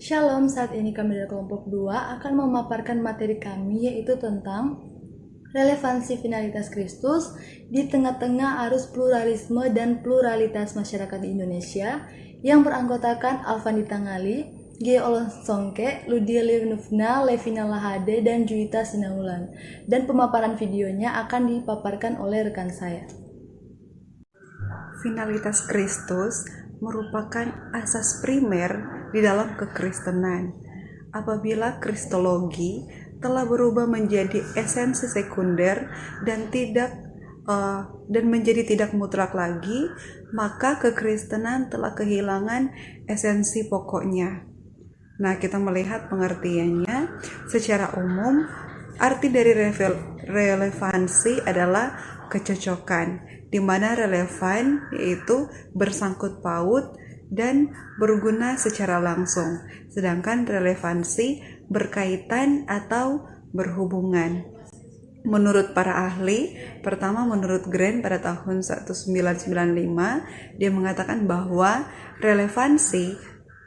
Shalom, saat ini kami dari kelompok 2 akan memaparkan materi kami yaitu tentang relevansi finalitas Kristus di tengah-tengah arus pluralisme dan pluralitas masyarakat di Indonesia yang beranggotakan Alvandi Tangali, G. Olonsongke, Ludia Lirnufna, Levina Lahade, dan Juwita Sinaulan. Dan pemaparan videonya akan dipaparkan oleh rekan saya. Finalitas Kristus merupakan asas primer di dalam kekristenan. Apabila kristologi telah berubah menjadi esensi sekunder dan menjadi tidak mutlak lagi, maka kekristenan telah kehilangan esensi pokoknya. Nah, kita melihat pengertiannya secara umum. Arti dari relevansi adalah kecocokan, di mana relevan yaitu bersangkut paut dan berguna secara langsung, sedangkan relevansi berkaitan atau berhubungan. Menurut para ahli, pertama menurut Grant pada tahun 1995, dia mengatakan bahwa relevansi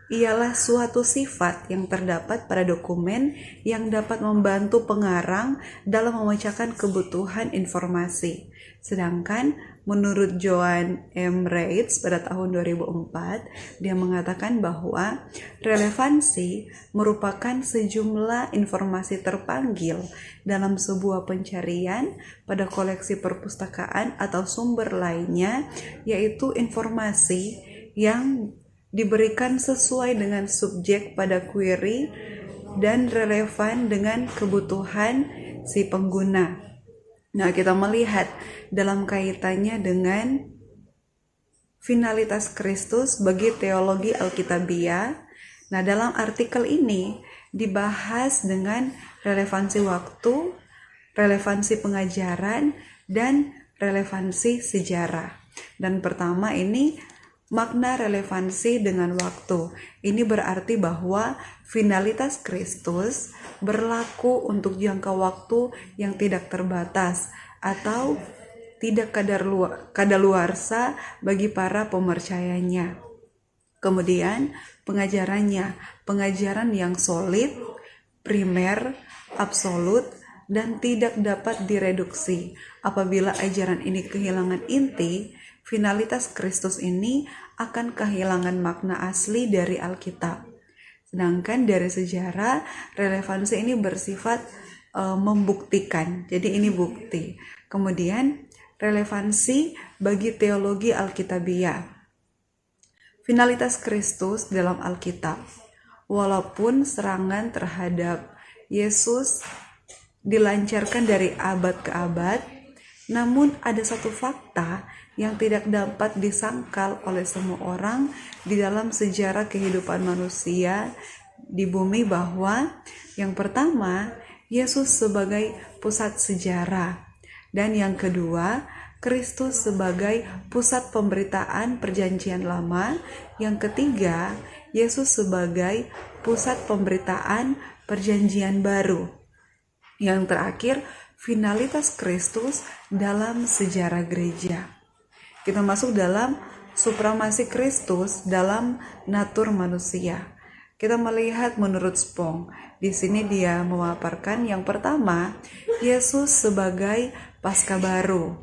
ialah suatu sifat yang terdapat pada dokumen yang dapat membantu pengarang dalam memecahkan kebutuhan informasi. Sedangkan menurut Joan M. Reitz pada tahun 2004, dia mengatakan bahwa relevansi merupakan sejumlah informasi terpanggil dalam sebuah pencarian pada koleksi perpustakaan atau sumber lainnya, yaitu informasi yang diberikan sesuai dengan subjek pada query dan relevan dengan kebutuhan si pengguna. Nah, kita melihat dalam kaitannya dengan finalitas Kristus bagi teologi Alkitabiah. Nah, dalam artikel ini dibahas dengan relevansi waktu, relevansi pengajaran, dan relevansi sejarah. Dan pertama ini makna relevansi dengan waktu. Ini berarti bahwa finalitas Kristus berlaku untuk jangka waktu yang tidak terbatas atau tidak kadaluarsa bagi para pemercayanya. Kemudian pengajaran yang solid, primer, absolut, dan tidak dapat direduksi. Apabila ajaran ini kehilangan inti, finalitas Kristus ini akan kehilangan makna asli dari Alkitab. Sedangkan dari sejarah, relevansi ini bersifat membuktikan. Jadi ini bukti. Kemudian relevansi bagi teologi Alkitabiah. Finalitas Kristus dalam Alkitab. Walaupun serangan terhadap Yesus dilancarkan dari abad ke abad, namun ada satu fakta yang tidak dapat disangkal oleh semua orang di dalam sejarah kehidupan manusia di bumi, bahwa yang pertama, Yesus sebagai pusat sejarah, dan yang kedua, Kristus sebagai pusat pemberitaan perjanjian lama, yang ketiga, Yesus sebagai pusat pemberitaan perjanjian baru, yang terakhir, finalitas Kristus dalam sejarah gereja. Kita masuk dalam supremasi Kristus dalam natur manusia. Kita melihat menurut Spong. Di sini dia memaparkan yang pertama, Yesus sebagai Paskah baru.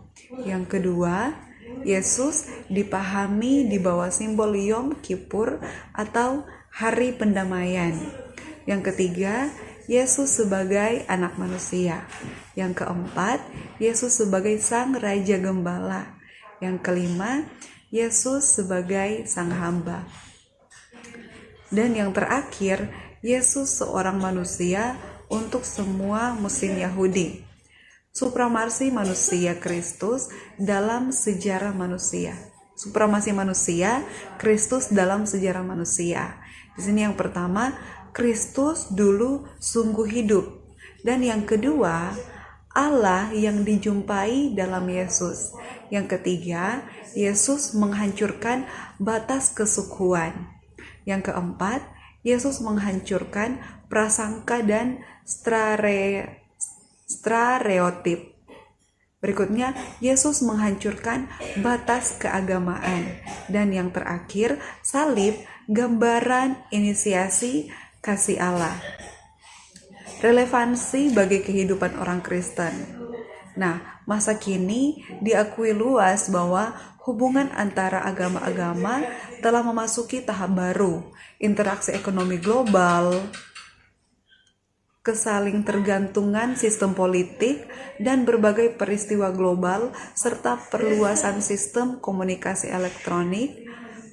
Yang kedua, Yesus dipahami di bawah simbol Yom Kippur atau hari pendamaian. Yang ketiga, Yesus sebagai anak manusia. Yang keempat, Yesus sebagai sang Raja Gembala. Yang kelima, Yesus sebagai sang hamba. Dan yang terakhir, Yesus seorang manusia untuk semua muslim Yahudi. Supremasi manusia Kristus dalam sejarah manusia. Supremasi manusia Kristus dalam sejarah manusia. Di sini yang pertama, Kristus dulu sungguh hidup. Dan yang kedua, Allah yang dijumpai dalam Yesus. Yang ketiga, Yesus menghancurkan batas kesukuan. Yang keempat, Yesus menghancurkan prasangka dan stereotip. Berikutnya, Yesus menghancurkan batas keagamaan. Dan yang terakhir, salib, gambaran inisiasi kasih Allah. Relevansi bagi kehidupan orang Kristen. Nah, masa kini diakui luas bahwa hubungan antara agama-agama telah memasuki tahap baru. Interaksi ekonomi global, kesaling tergantungan sistem politik dan berbagai peristiwa global serta perluasan sistem komunikasi elektronik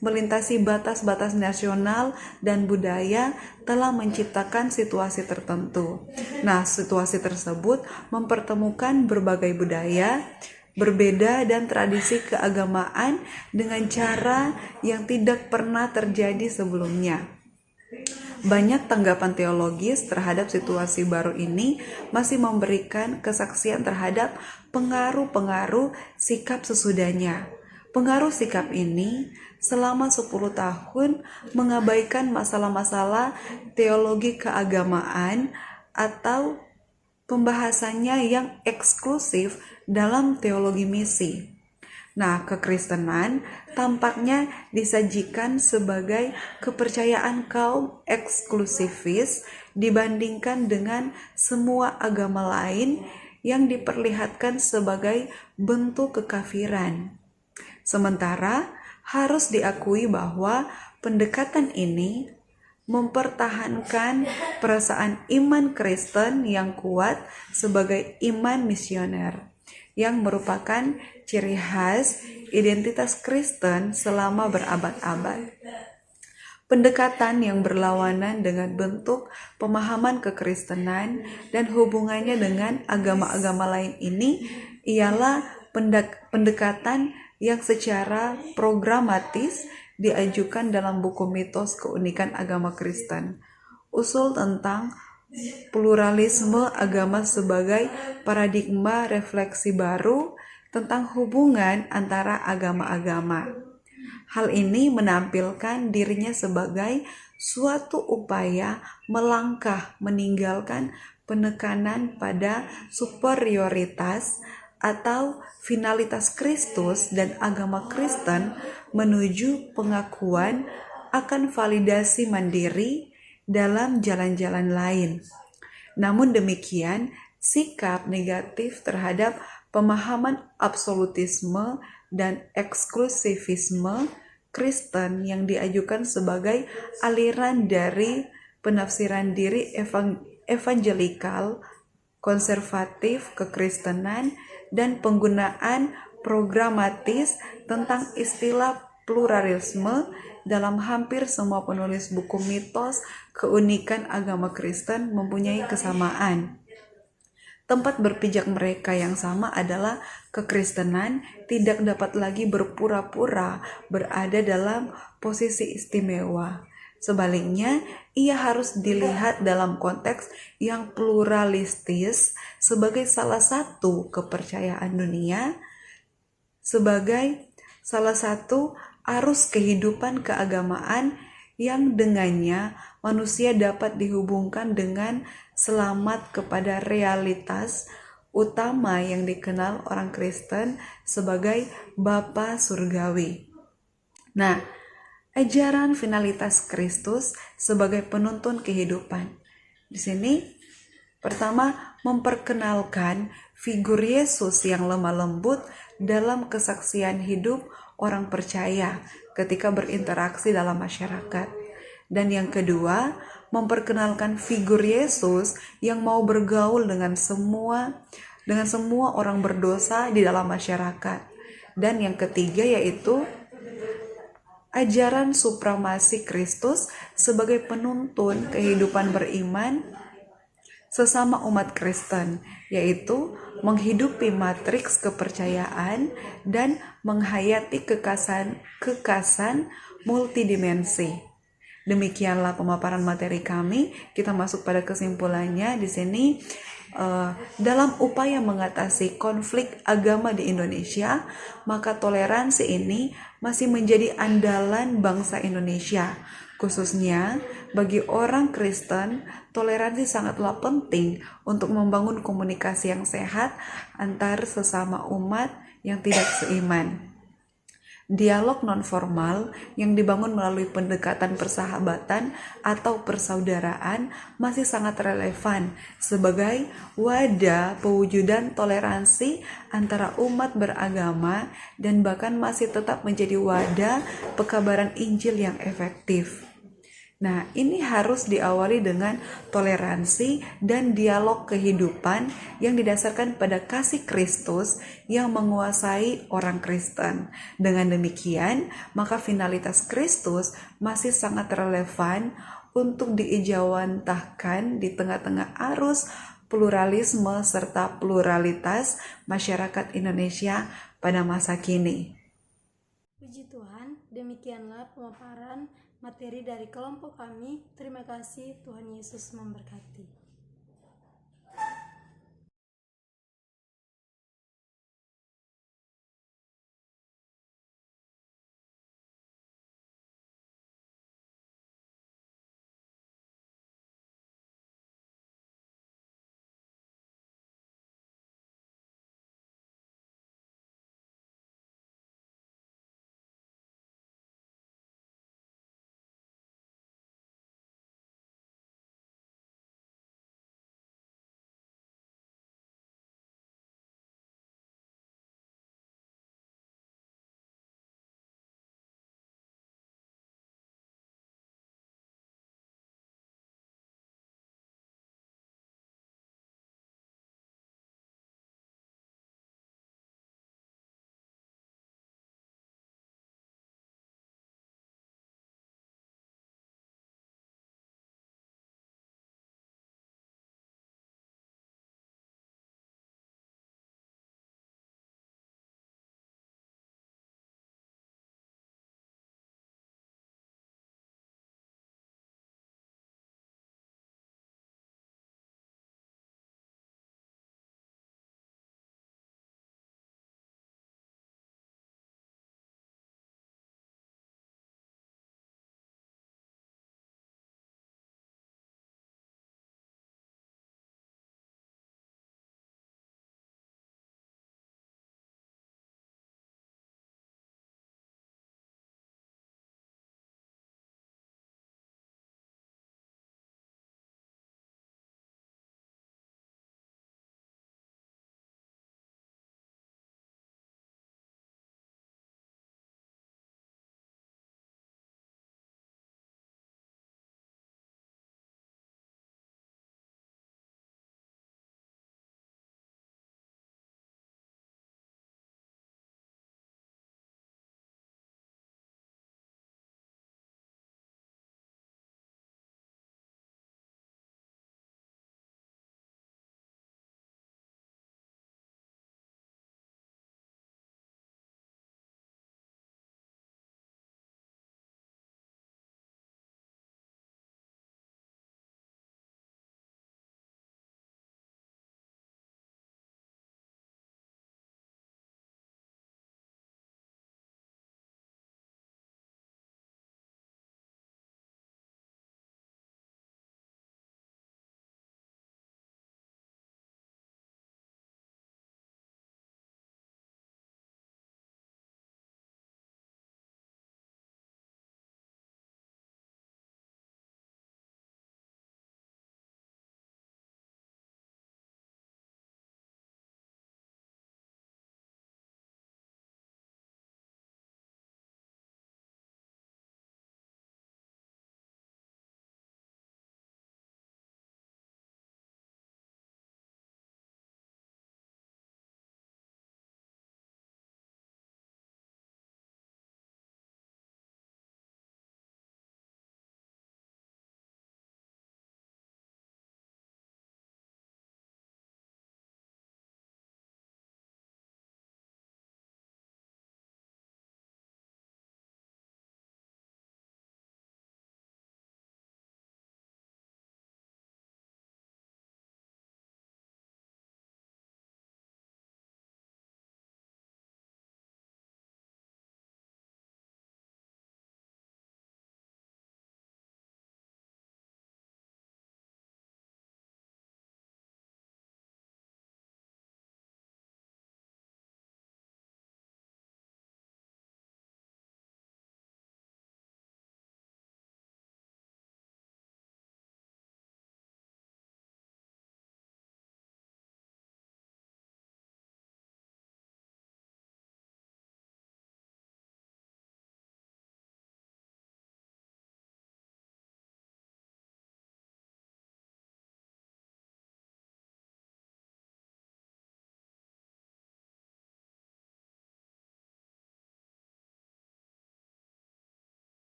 melintasi batas-batas nasional dan budaya telah menciptakan situasi tertentu. Nah, situasi tersebut mempertemukan berbagai budaya berbeda dan tradisi keagamaan dengan cara yang tidak pernah terjadi sebelumnya. Banyak tanggapan teologis terhadap situasi baru ini masih memberikan kesaksian terhadap pengaruh-pengaruh sikap sesudahnya. Pengaruh sikap ini selama 10 tahun mengabaikan masalah-masalah teologi keagamaan atau pembahasannya yang eksklusif dalam teologi misi. Nah, kekristenan tampaknya disajikan sebagai kepercayaan kaum eksklusivis dibandingkan dengan semua agama lain yang diperlihatkan sebagai bentuk kekafiran. Sementara harus diakui bahwa pendekatan ini mempertahankan perasaan iman Kristen yang kuat sebagai iman misioner, yang merupakan ciri khas identitas Kristen selama berabad-abad. Pendekatan yang berlawanan dengan bentuk pemahaman kekristenan dan hubungannya dengan agama-agama lain ini ialah pendekatan yang secara programatis diajukan dalam buku Mitos Keunikan Agama Kristen. Usul tentang pluralisme agama sebagai paradigma refleksi baru tentang hubungan antara agama-agama. Hal ini menampilkan dirinya sebagai suatu upaya melangkah meninggalkan penekanan pada superioritas atau finalitas Kristus dan agama Kristen menuju pengakuan akan validasi mandiri dalam jalan-jalan lain. Namun demikian, sikap negatif terhadap pemahaman absolutisme dan eksklusivisme Kristen yang diajukan sebagai aliran dari penafsiran diri evangelikal, konservatif kekristenan, dan penggunaan programatis tentang istilah pluralisme dalam hampir semua penulis buku Mitos Keunikan Agama Kristen mempunyai kesamaan. Tempat berpijak mereka yang sama adalah kekristenan tidak dapat lagi berpura-pura berada dalam posisi istimewa. Sebaliknya, ia harus dilihat dalam konteks yang pluralistis sebagai salah satu kepercayaan dunia, sebagai salah satu arus kehidupan keagamaan yang dengannya manusia dapat dihubungkan dengan selamat kepada realitas utama yang dikenal orang Kristen sebagai Bapa Surgawi. Nah, ajaran finalitas Kristus sebagai penuntun kehidupan. Di sini pertama memperkenalkan figur Yesus yang lemah lembut dalam kesaksian hidup orang percaya ketika berinteraksi dalam masyarakat. Dan yang kedua, memperkenalkan figur Yesus yang mau bergaul dengan semua orang berdosa di dalam masyarakat. Dan yang ketiga yaitu ajaran supremasi Kristus sebagai penuntun kehidupan beriman sesama umat Kristen, yaitu menghidupi matriks kepercayaan dan menghayati kekasan multidimensi. Demikianlah pemaparan materi kami. Kita masuk pada kesimpulannya di sini. Dalam upaya mengatasi konflik agama di Indonesia, maka toleransi ini masih menjadi andalan bangsa Indonesia. Khususnya bagi orang Kristen, toleransi sangatlah penting untuk membangun komunikasi yang sehat antar sesama umat yang tidak seiman. Dialog nonformal yang dibangun melalui pendekatan persahabatan atau persaudaraan masih sangat relevan sebagai wadah pewujudan toleransi antara umat beragama dan bahkan masih tetap menjadi wadah pekabaran Injil yang efektif. Nah, ini harus diawali dengan toleransi dan dialog kehidupan yang didasarkan pada kasih Kristus yang menguasai orang Kristen. Dengan demikian, maka finalitas Kristus masih sangat relevan untuk diijawantahkan di tengah-tengah arus pluralisme serta pluralitas masyarakat Indonesia pada masa kini. Puji Tuhan, demikianlah pemaparan materi dari kelompok kami. Terima kasih, Tuhan Yesus memberkati.